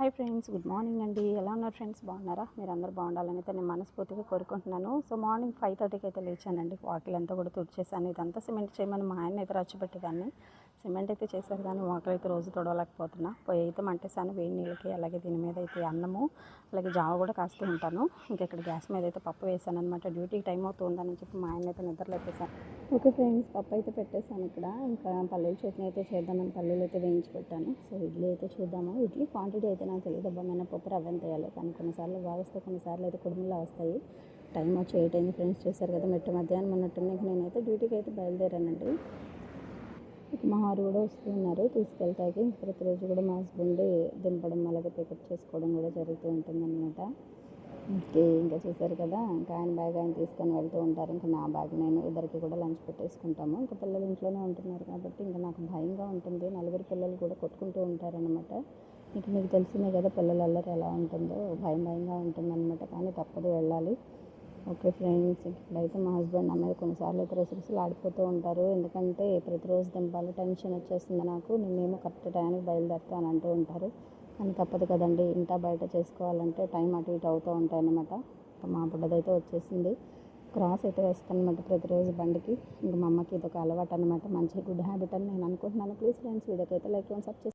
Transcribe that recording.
Hi friends, good morning అండి. ఎలా ఉన్నారు ఫ్రెండ్స్? బాగున్నారా? మీరు అందరూ బాగుండాలని అయితే నేను మనస్ఫూర్తిగా కోరుకుంటున్నాను. సో మార్నింగ్ 5:30కి అయితే లేచానండి. వాకిల్ అంతా కూడా తుడిచేసాను. ఇదంతా సిమెంట్ చేయమని మా ఆయన అయితే రచ్చిపెట్టేదాన్ని. సిమెంట్ అయితే చేశారు కానీ వాకిల్ అయితే రోజు తొడవలేకపోతున్నా. పొయ్యి అయితే మంటేసాను వేడి నీళ్ళకి. అలాగే దీని మీద అయితే అన్నము, అలాగే జావ కూడా కాస్తూ ఉంటాను. ఇంకా ఇక్కడ గ్యాస్ మీద అయితే పప్పు వేసాను అనమాట. డ్యూటీకి టైం అవుతుందని చెప్పి మా ఆయన అయితే నిద్రలేపేసాను. ఓకే ఫ్రెండ్స్, పప్పు అయితే పెట్టేసాను ఇక్కడ. ఇంకా పల్లీల చట్నీ అయితే చేద్దామని పల్లీలు అయితే వేయించి పెట్టాను. సో ఇడ్లీ అయితే చూద్దాము. ఇడ్లీ క్వాంటిటీ అయితే నాకు తెలియదు అబ్బా, మినపప్పు రవ్వ ఎంత వేయాలి. కానీ కొన్నిసార్లు బాగా వస్తాయి, కొన్నిసార్లు అయితే కుడుములా వస్తాయి. టైం వచ్చి 8 అయింది ఫ్రెండ్స్. చూసారు కదా, మెట్టు మధ్యాహ్నం అన్నట్టున్నా. నేనైతే డ్యూటీకి అయితే బయలుదేరానండి. ఇక మా వారు కూడా వస్తున్నారు తీసుకెళ్తాకి. ప్రతిరోజు కూడా మా హస్బెండ్ దింపడం అలాగే పికప్ చేసుకోవడం కూడా జరుగుతూ ఉంటుందన్నమాట. ఓకే, ఇంకా చూసారు కదా, ఇంకా ఆయన బ్యాగ్ ఆయన తీసుకొని వెళ్తూ ఉంటారు. ఇంకా నా బ్యాగ్ నేను ఇద్దరికి కూడా లంచ్ పెట్టేసుకుంటాము. ఇంకా పిల్లలు ఇంట్లోనే ఉంటున్నారు కాబట్టి ఇంకా నాకు భయంగా ఉంటుంది. నలుగురు పిల్లలు కూడా కొట్టుకుంటూ ఉంటారనమాట. ఇంక మీకు తెలిసిందే కదా, పిల్లల అల్లరి ఎలా ఉంటుందో, భయంగా ఉంటుందన్నమాట. కానీ తప్పదు, వెళ్ళాలి. ఓకే ఫ్రెండ్స్, ఇప్పుడైతే మా హస్బెండ్ నా మీద కొన్నిసార్లు అయితే రుసరుసలు ఆడిపోతూ ఉంటారు. ఎందుకంటే ప్రతిరోజు దింపాలి, టెన్షన్ వచ్చేస్తుంది నాకు. నేనేమో కరెక్ట్ టైంకి బయలుదేరుతా అని అంటూ ఉంటారు. కానీ తప్పదు కదండి, ఇంట బయట చేసుకోవాలంటే టైం అటు ఇటు అవుతూ ఉంటాయన్నమాట. మా బుడ్డదైతే వచ్చేసింది. క్రాస్ అయితే వేస్తానమాట ప్రతిరోజు బండికి. ఇంక మా అమ్మకి ఇది ఒక అలవాటు అనమాట. మంచి గుడ్ హ్యాబిట్ అని నేను అనుకుంటున్నాను. ప్లీజ్ ఫ్రెండ్స్, వీడియోకి అయితే లైక్ చేయండి, సబ్స్క్రైబ్